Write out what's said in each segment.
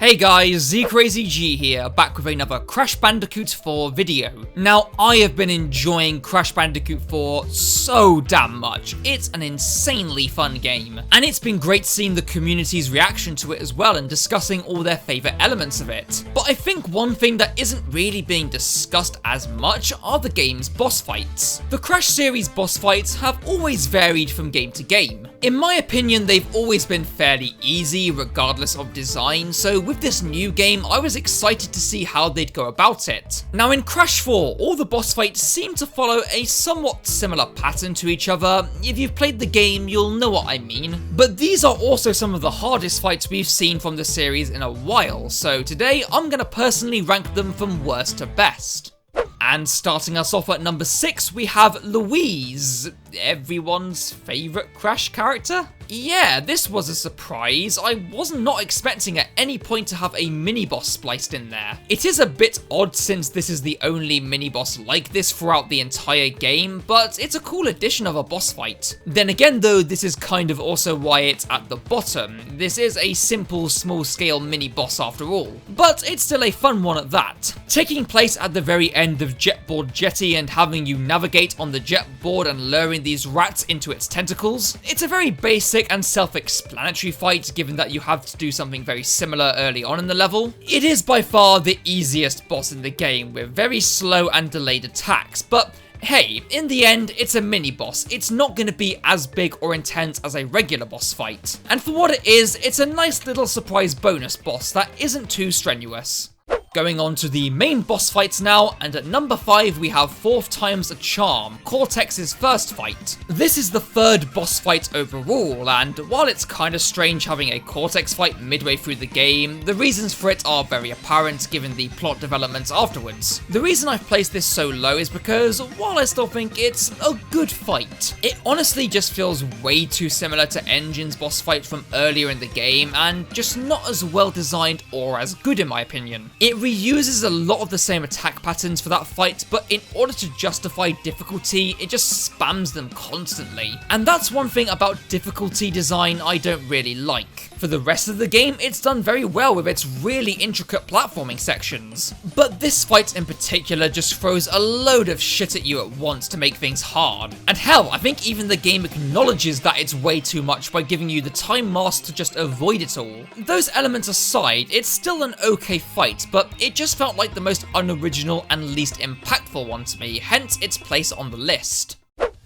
Hey guys, ZCrazyG here, back with another Crash Bandicoot 4 video. Now, I have been enjoying Crash Bandicoot 4 so damn much. It's an insanely fun game, and it's been great seeing the community's reaction to it as well and discussing all their favourite elements of it. But I think one thing that isn't really being discussed as much are the game's boss fights. The Crash series boss fights have always varied from game to game. In my opinion, they've always been fairly easy regardless of design, so with this new game, I was excited to see how they'd go about it. Now in Crash 4, all the boss fights seem to follow a somewhat similar pattern to each other. If you've played the game, you'll know what I mean. But these are also some of the hardest fights we've seen from the series in a while, so today I'm gonna personally rank them from worst to best. And starting us off at number 6, we have Louise, everyone's favourite Crash character? Yeah, this was a surprise. I was not expecting at any point to have a mini-boss spliced in there. It is a bit odd since this is the only mini-boss like this throughout the entire game, but it's a cool addition of a boss fight. Then again though, this is kind of also why it's at the bottom. This is a simple, small-scale mini-boss after all, but it's still a fun one at that. Taking place at the very end of Jetboard Jetty and having you navigate on the jetboard and luring these rats into its tentacles, it's a very basic and self-explanatory fight given that you have to do something very similar early on in the level. It is by far the easiest boss in the game with very slow and delayed attacks, but hey, in the end, it's a mini-boss. It's not going to be as big or intense as a regular boss fight. And for what it is, it's a nice little surprise bonus boss that isn't too strenuous. Going on to the main boss fights now, and at number 5 we have 4th Time's a Charm, Cortex's first fight. This is the third boss fight overall, and while it's kinda strange having a Cortex fight midway through the game, the reasons for it are very apparent given the plot developments afterwards. The reason I've placed this so low is because, while I still think it's a good fight, it honestly just feels way too similar to N.Gin's boss fight from earlier in the game, and just not as well designed or as good in my opinion. It reuses a lot of the same attack patterns for that fight, but in order to justify difficulty, it just spams them constantly. And that's one thing about difficulty design I don't really like. For the rest of the game, it's done very well with its really intricate platforming sections. But this fight in particular just throws a load of shit at you at once to make things hard. And hell, I think even the game acknowledges that it's way too much by giving you the time mask to just avoid it all. Those elements aside, it's still an okay fight, but it just felt like the most unoriginal and least impactful one to me, hence its place on the list.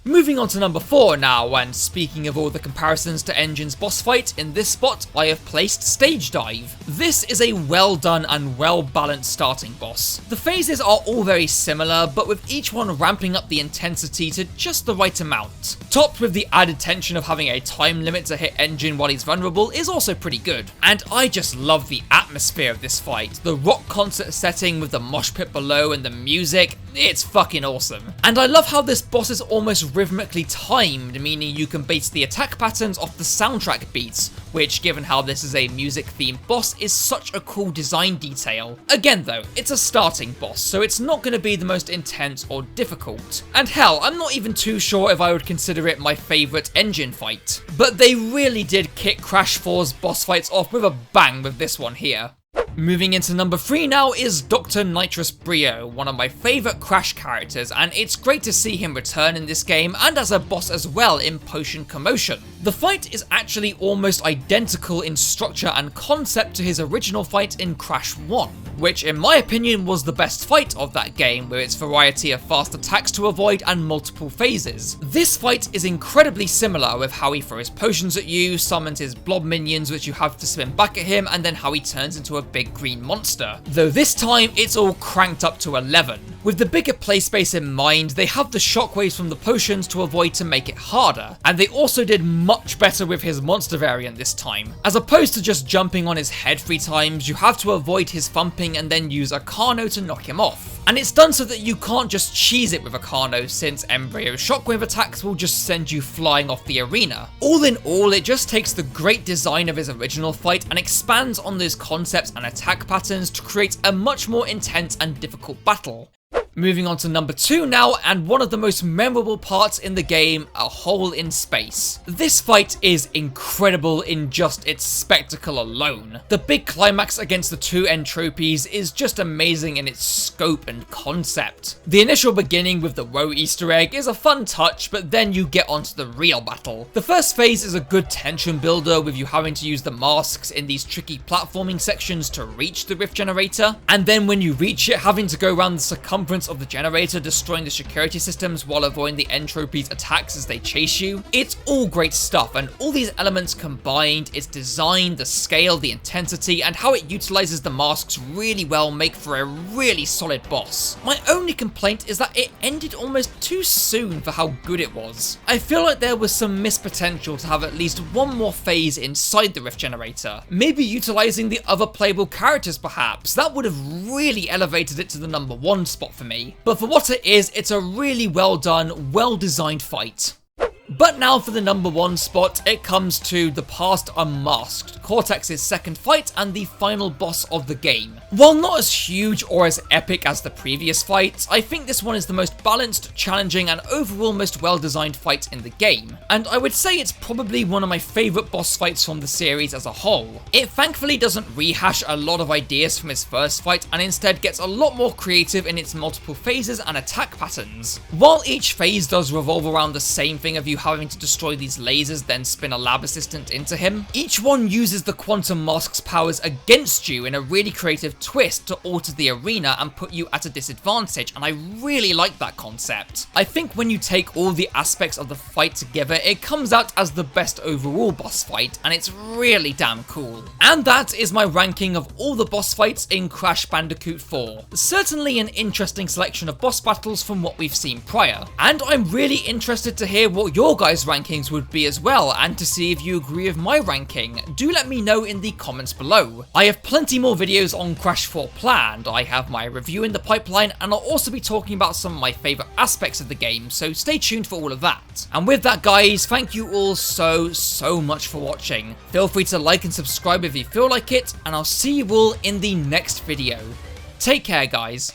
Moving on to number 4 now, and speaking of all the comparisons to N.Gin's boss fight, in this spot I have placed Stage Dive. This is a well done and well balanced starting boss. The phases are all very similar, but with each one ramping up the intensity to just the right amount. Topped with the added tension of having a time limit to hit N.Gin while he's vulnerable is also pretty good. And I just love the atmosphere of this fight. The rock concert setting with the mosh pit below and the music, it's fucking awesome. And I love how this boss is almost rhythmically timed, meaning you can base the attack patterns off the soundtrack beats, which given how this is a music themed boss is such a cool design detail. Again though, it's a starting boss, so it's not going to be the most intense or difficult. And hell, I'm not even too sure if I would consider it my favourite N.Gin fight. But they really did kick Crash 4's boss fights off with a bang with this one here. Moving into number 3 now is Dr. N.Brio, one of my favourite Crash characters, and it's great to see him return in this game and as a boss as well in Potion Commotion. The fight is actually almost identical in structure and concept to his original fight in Crash 1, which in my opinion was the best fight of that game with its variety of fast attacks to avoid and multiple phases. This fight is incredibly similar with how he throws potions at you, summons his blob minions which you have to spin back at him, and then how he turns into a big green monster. Though this time it's all cranked up to 11. With the bigger play space in mind, they have the shockwaves from the potions to avoid to make it harder, and they also did much better with his monster variant this time. As opposed to just jumping on his head 3 times, you have to avoid his thumping and then use a Carno to knock him off. And it's done so that you can't just cheese it with a Carno, since N.Brio's shockwave attacks will just send you flying off the arena. All in all, it just takes the great design of his original fight and expands on those concepts and attack patterns to create a much more intense and difficult battle. Moving on to number 2 now, and one of the most memorable parts in the game, a hole in space. This fight is incredible in just its spectacle alone. The big climax against the two N.tropies is just amazing in its scope and concept. The initial beginning with the row Easter egg is a fun touch, but then you get onto the real battle. The first phase is a good tension builder with you having to use the masks in these tricky platforming sections to reach the rift generator, and then when you reach it, having to go around the circumference of the generator, destroying the security systems while avoiding the N.tropies' attacks as they chase you. It's all great stuff, and all these elements combined, its design, the scale, the intensity, and how it utilizes the masks really well make for a really solid boss. My only complaint is that it ended almost too soon for how good it was. I feel like there was some missed potential to have at least one more phase inside the rift generator. Maybe utilizing the other playable characters perhaps, that would have really elevated it to the number 1 spot for me. But for what it is, it's a really well done, well designed fight. But now for the number 1 spot, it comes to the past Unmasked, Cortex's second fight and the final boss of the game. While not as huge or as epic as the previous fight, I think this one is the most balanced, challenging, and overall most well-designed fight in the game. And I would say it's probably one of my favourite boss fights from the series as a whole. It thankfully doesn't rehash a lot of ideas from his first fight and instead gets a lot more creative in its multiple phases and attack patterns. While each phase does revolve around the same thing of you having to destroy these lasers then spin a lab assistant into him, each one uses the quantum mask's powers against you in a really creative twist to alter the arena and put you at a disadvantage, and I really like that concept. I think when you take all the aspects of the fight together, it comes out as the best overall boss fight, and it's really damn cool. And that is my ranking of all the boss fights in Crash Bandicoot 4. Certainly an interesting selection of boss battles from what we've seen prior, and I'm really interested to hear what your guys' rankings would be as well, and to see if you agree with my ranking. Do let me know in the comments below. I have plenty more videos on Crash 4 planned. I have my review in the pipeline, and I'll also be talking about some of my favourite aspects of the game, so stay tuned for all of that. And with that guys, thank you all so much for watching. Feel free to like and subscribe if you feel like it, and I'll see you all in the next video. Take care guys.